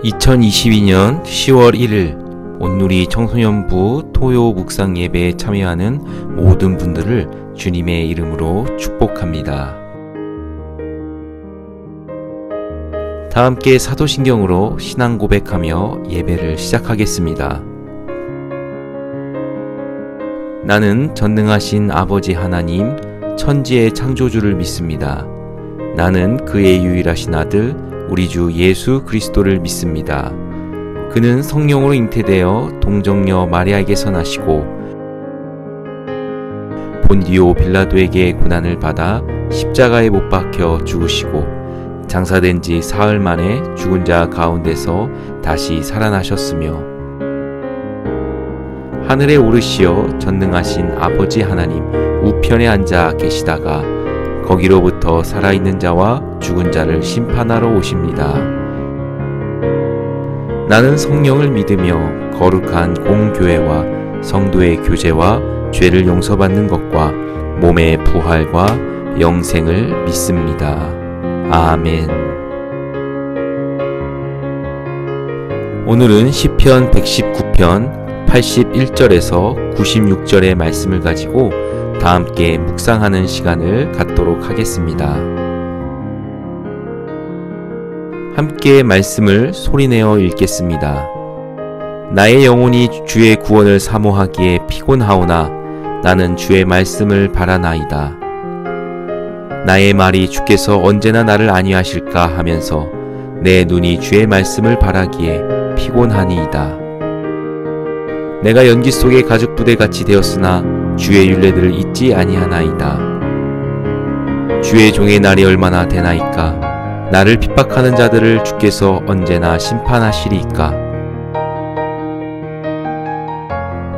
2022년 10월 1일 온누리 청소년부 토요 묵상 예배에 참여하는 모든 분들을 주님의 이름으로 축복합니다. 다 함께 사도신경으로 신앙 고백하며 예배를 시작하겠습니다. 나는 전능하신 아버지 하나님, 천지의 창조주를 믿습니다. 나는 그의 유일하신 아들, 우리 주 예수 그리스도를 믿습니다. 그는 성령으로 잉태되어 동정녀 마리아에게서 나시고 본디오 빌라도에게 고난을 받아 십자가에 못 박혀 죽으시고 장사된 지 사흘 만에 죽은 자 가운데서 다시 살아나셨으며 하늘에 오르시어 전능하신 아버지 하나님 우편에 앉아 계시다가 거기로부터 살아있는 자와 죽은 자를 심판하러 오십니다. 나는 성령을 믿으며 거룩한 공교회와 성도의 교제와 죄를 용서받는 것과 몸의 부활과 영생을 믿습니다. 아멘. 오늘은 시편 119편 81절에서 96절의 말씀을 가지고 다 함께 묵상하는 시간을 갖도록 하겠습니다. 함께 말씀을 소리내어 읽겠습니다. 나의 영혼이 주의 구원을 사모하기에 피곤하오나 나는 주의 말씀을 바라나이다. 나의 말이 주께서 언제나 나를 안위하실까 하면서 내 눈이 주의 말씀을 바라기에 피곤하니이다. 내가 연기 속의 가죽부대같이 되었으나 주의 율례들을 잊지 아니하나이다. 주의 종의 날이 얼마나 되나이까. 나를 핍박하는 자들을 주께서 언제나 심판하시리이까.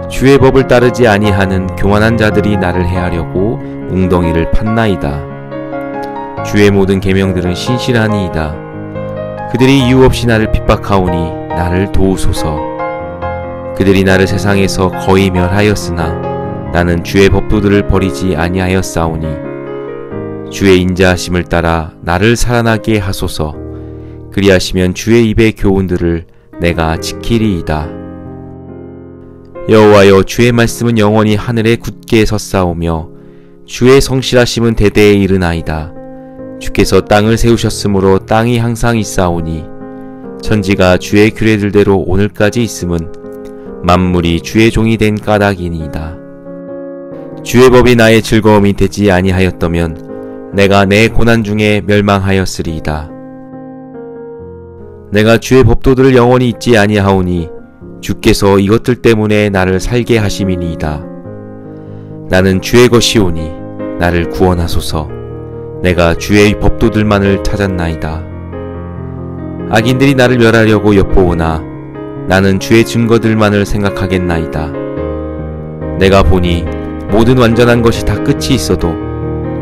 주의 법을 따르지 아니하는 교만한 자들이 나를 해하려고 웅덩이를 팠나이다. 주의 모든 계명들은 신실하니이다. 그들이 이유 없이 나를 핍박하오니 나를 도우소서. 그들이 나를 세상에서 거의 멸하였으나 나는 주의 법도들을 버리지 아니하였사오니 주의 인자하심을 따라 나를 살아나게 하소서. 그리하시면 주의 입의 교훈들을 내가 지키리이다. 여호와여, 주의 말씀은 영원히 하늘에 굳게 섰사오며 주의 성실하심은 대대에 이르나이다. 주께서 땅을 세우셨으므로 땅이 항상 있사오니 천지가 주의 규례들대로 오늘까지 있음은 만물이 주의 종이 된 까닭이니이다. 주의 법이 나의 즐거움이 되지 아니하였다면 내가 내 고난 중에 멸망하였으리이다. 내가 주의 법도들을 영원히 잊지 아니하오니 주께서 이것들 때문에 나를 살게 하심이니이다. 나는 주의 것이오니 나를 구원하소서. 내가 주의 법도들만을 찾았나이다. 악인들이 나를 멸하려고 엿보오나 나는 주의 증거들만을 생각하겠나이다. 내가 보니 모든 완전한 것이 다 끝이 있어도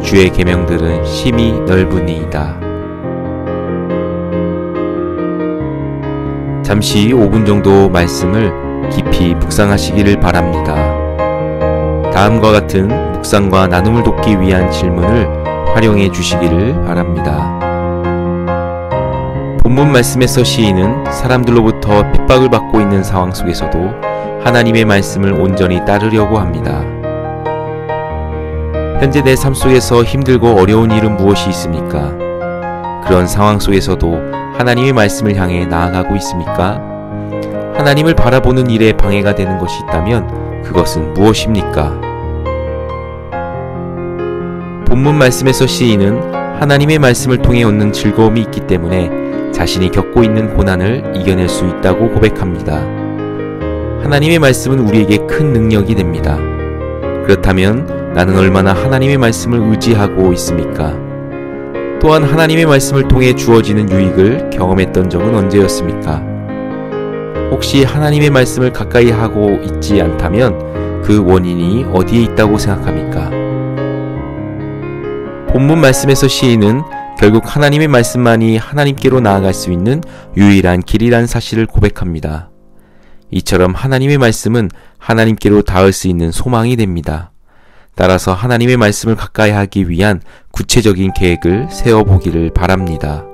주의 계명들은 심히 넓으니이다. 잠시 5분 정도 말씀을 깊이 묵상하시기를 바랍니다. 다음과 같은 묵상과 나눔을 돕기 위한 질문을 활용해 주시기를 바랍니다. 본문 말씀에서 시인은 사람들로부터 핍박을 받고 있는 상황 속에서도 하나님의 말씀을 온전히 따르려고 합니다. 현재 내 삶 속에서 힘들고 어려운 일은 무엇이 있습니까? 그런 상황 속에서도 하나님의 말씀을 향해 나아가고 있습니까? 하나님을 바라보는 일에 방해가 되는 것이 있다면 그것은 무엇입니까? 본문 말씀에서 시인은 하나님의 말씀을 통해 얻는 즐거움이 있기 때문에 자신이 겪고 있는 고난을 이겨낼 수 있다고 고백합니다. 하나님의 말씀은 우리에게 큰 능력이 됩니다. 그렇다면 나는 얼마나 하나님의 말씀을 의지하고 있습니까? 또한 하나님의 말씀을 통해 주어지는 유익을 경험했던 적은 언제였습니까? 혹시 하나님의 말씀을 가까이 하고 있지 않다면 그 원인이 어디에 있다고 생각합니까? 본문 말씀에서 시인은 결국 하나님의 말씀만이 하나님께로 나아갈 수 있는 유일한 길이란 사실을 고백합니다. 이처럼 하나님의 말씀은 하나님께로 닿을 수 있는 소망이 됩니다. 따라서 하나님의 말씀을 가까이 하기 위한 구체적인 계획을 세워보기를 바랍니다.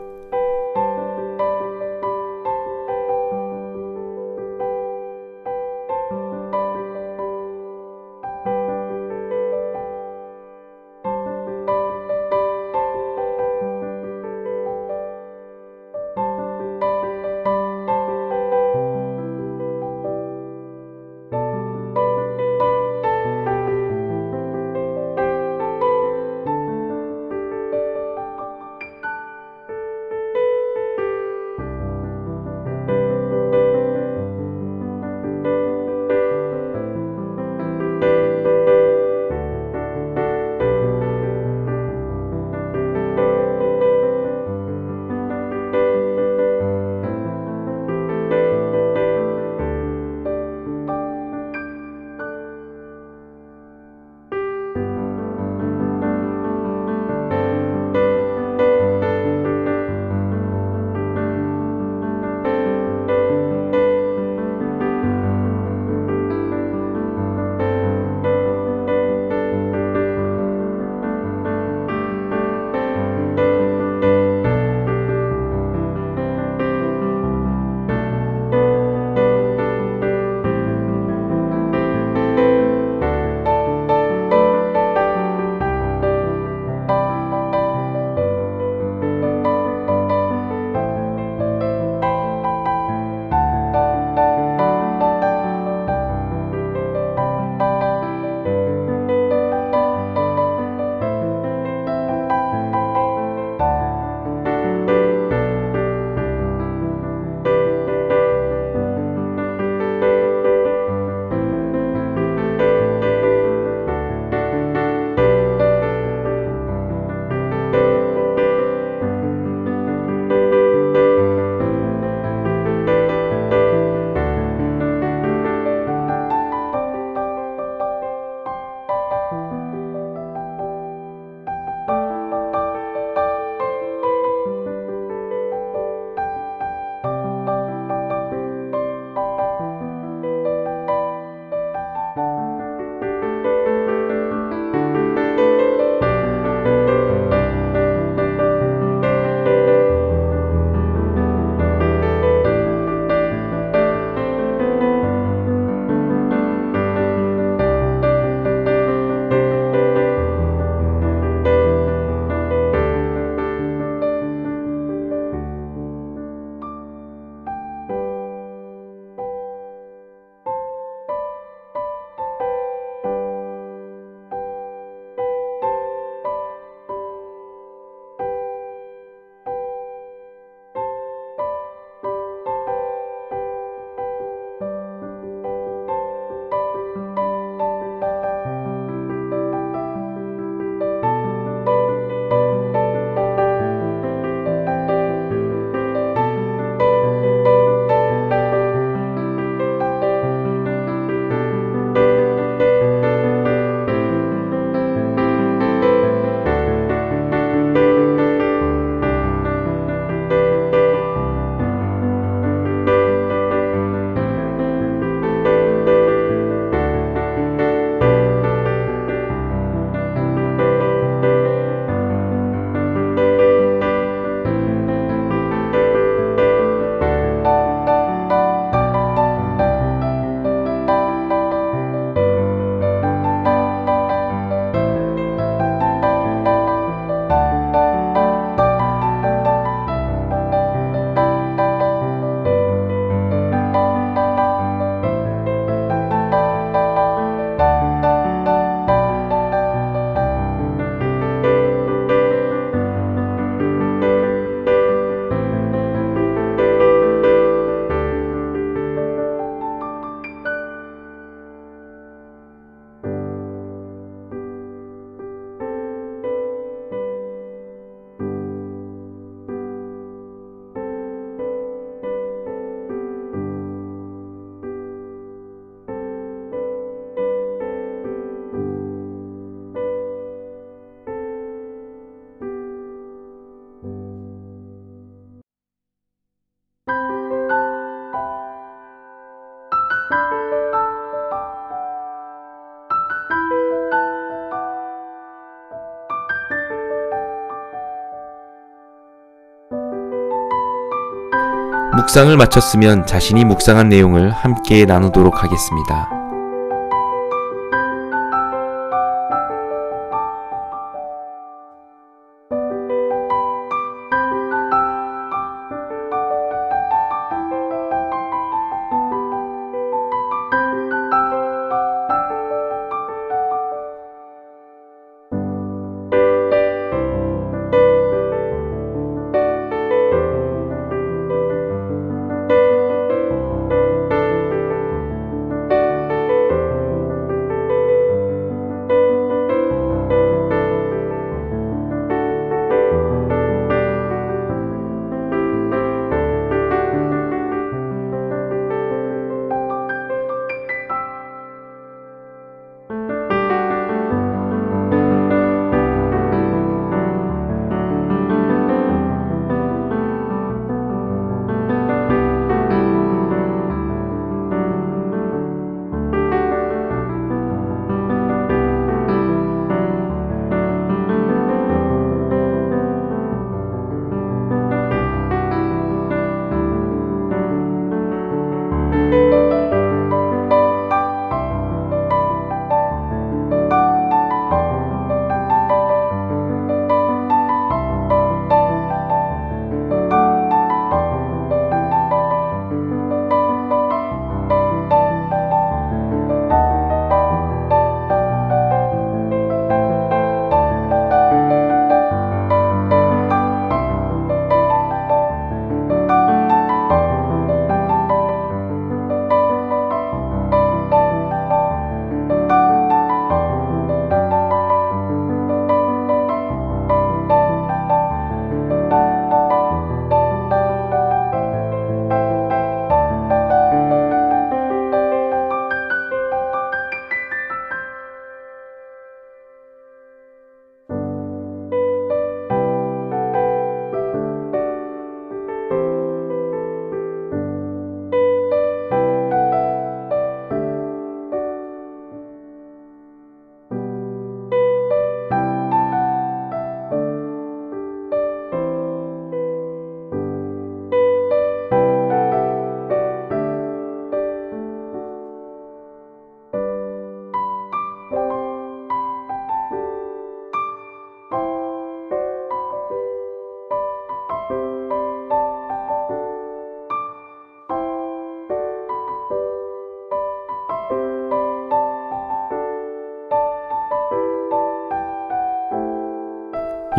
묵상을 마쳤으면 자신이 묵상한 내용을 함께 나누도록 하겠습니다.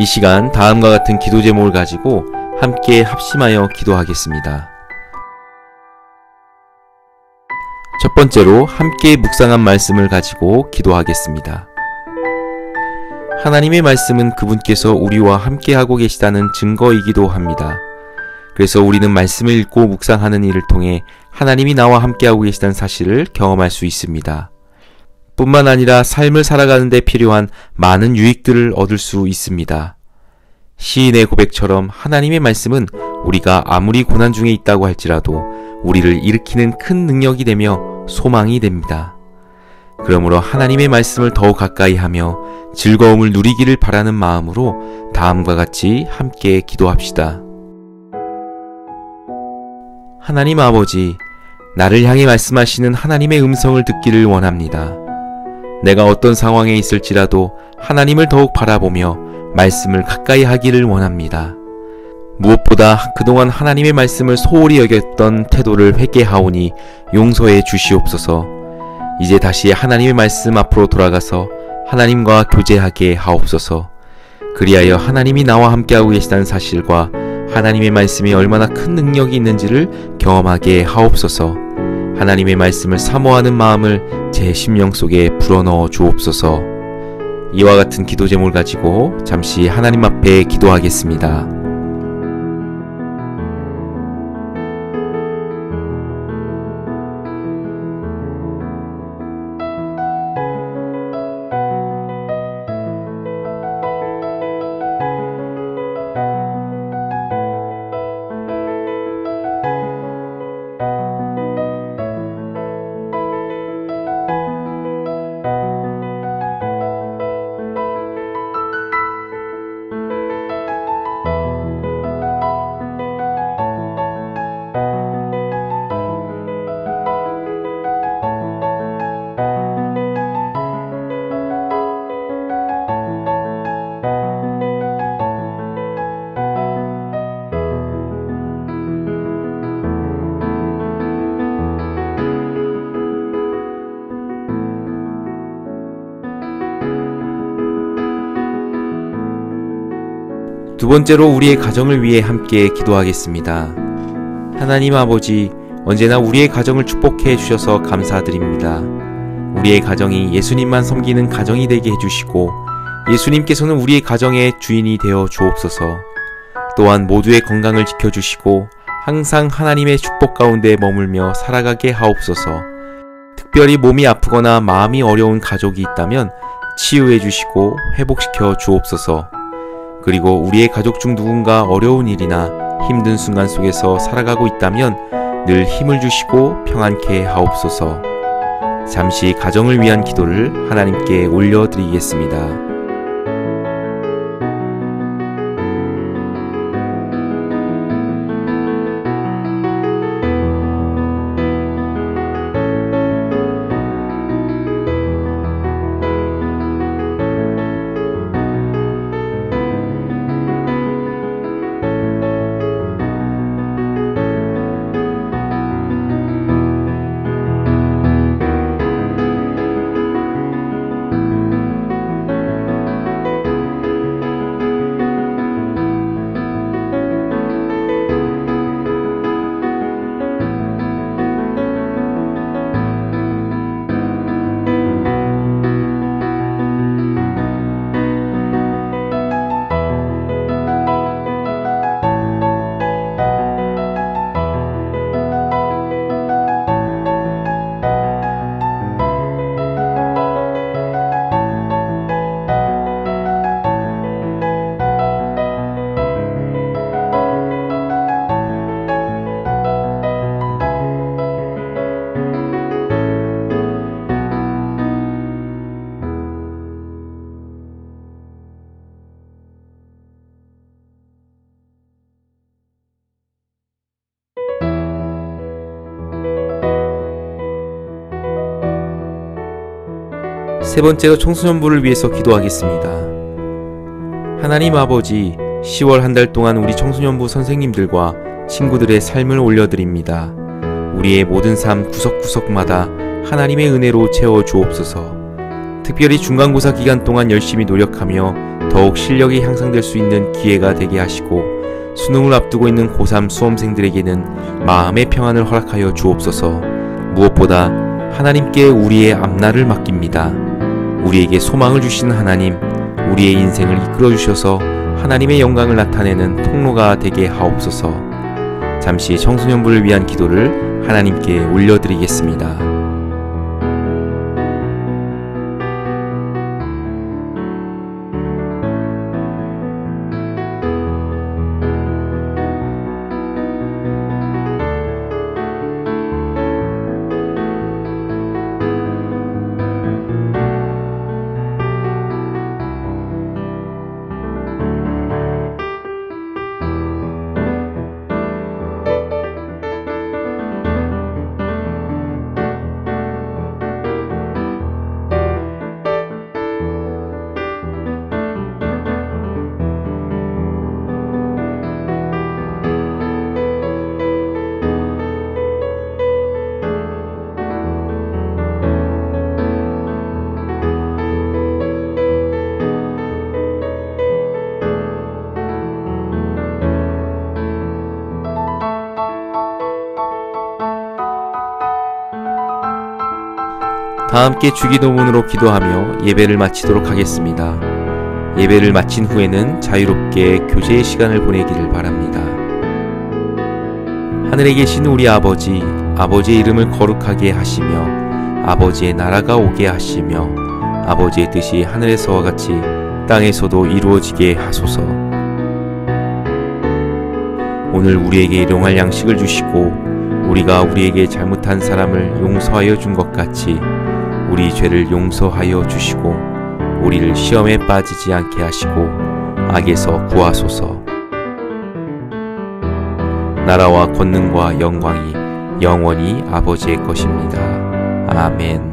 이 시간 다음과 같은 기도 제목을 가지고 함께 합심하여 기도하겠습니다. 첫 번째로 함께 묵상한 말씀을 가지고 기도하겠습니다. 하나님의 말씀은 그분께서 우리와 함께하고 계시다는 증거이기도 합니다. 그래서 우리는 말씀을 읽고 묵상하는 일을 통해 하나님이 나와 함께하고 계시다는 사실을 경험할 수 있습니다. 뿐만 아니라 삶을 살아가는 데 필요한 많은 유익들을 얻을 수 있습니다. 시인의 고백처럼 하나님의 말씀은 우리가 아무리 고난 중에 있다고 할지라도 우리를 일으키는 큰 능력이 되며 소망이 됩니다. 그러므로 하나님의 말씀을 더욱 가까이 하며 즐거움을 누리기를 바라는 마음으로 다음과 같이 함께 기도합시다. 하나님 아버지, 나를 향해 말씀하시는 하나님의 음성을 듣기를 원합니다. 내가 어떤 상황에 있을지라도 하나님을 더욱 바라보며 말씀을 가까이 하기를 원합니다. 무엇보다 그동안 하나님의 말씀을 소홀히 여겼던 태도를 회개하오니 용서해 주시옵소서. 이제 다시 하나님의 말씀 앞으로 돌아가서 하나님과 교제하게 하옵소서. 그리하여 하나님이 나와 함께하고 계시다는 사실과 하나님의 말씀이 얼마나 큰 능력이 있는지를 경험하게 하옵소서. 하나님의 말씀을 사모하는 마음을 제 심령 속에 불어넣어 주옵소서. 이와 같은 기도 제목을 가지고 잠시 하나님 앞에 기도하겠습니다. 두 번째로 우리의 가정을 위해 함께 기도하겠습니다. 하나님 아버지, 언제나 우리의 가정을 축복해 주셔서 감사드립니다. 우리의 가정이 예수님만 섬기는 가정이 되게 해주시고 예수님께서는 우리의 가정의 주인이 되어 주옵소서. 또한 모두의 건강을 지켜주시고 항상 하나님의 축복 가운데 머물며 살아가게 하옵소서. 특별히 몸이 아프거나 마음이 어려운 가족이 있다면 치유해 주시고 회복시켜 주옵소서. 그리고 우리의 가족 중 누군가 어려운 일이나 힘든 순간 속에서 살아가고 있다면 늘 힘을 주시고 평안케 하옵소서. 잠시 가정을 위한 기도를 하나님께 올려드리겠습니다. 세 번째로 청소년부를 위해서 기도하겠습니다. 하나님 아버지, 10월 한 달 동안 우리 청소년부 선생님들과 친구들의 삶을 올려드립니다. 우리의 모든 삶 구석구석마다 하나님의 은혜로 채워 주옵소서. 특별히 중간고사 기간 동안 열심히 노력하며 더욱 실력이 향상될 수 있는 기회가 되게 하시고 수능을 앞두고 있는 고3 수험생들에게는 마음의 평안을 허락하여 주옵소서. 무엇보다 하나님께 우리의 앞날을 맡깁니다. 우리에게 소망을 주시는 하나님, 우리의 인생을 이끌어 주셔서 하나님의 영광을 나타내는 통로가 되게 하옵소서. 잠시 청소년부를 위한 기도를 하나님께 올려드리겠습니다. 다 함께 주기도문으로 기도하며 예배를 마치도록 하겠습니다. 예배를 마친 후에는 자유롭게 교제의 시간을 보내기를 바랍니다. 하늘에 계신 우리 아버지, 아버지의 이름을 거룩하게 하시며 아버지의 나라가 오게 하시며 아버지의 뜻이 하늘에서와 같이 땅에서도 이루어지게 하소서. 오늘 우리에게 일용할 양식을 주시고 우리가 우리에게 잘못한 사람을 용서하여 준 것 같이 우리 죄를 용서하여 주시고 우리를 시험에 빠지지 않게 하시고 악에서 구하소서. 나라와 권능과 영광이 영원히 아버지의 것입니다. 아멘.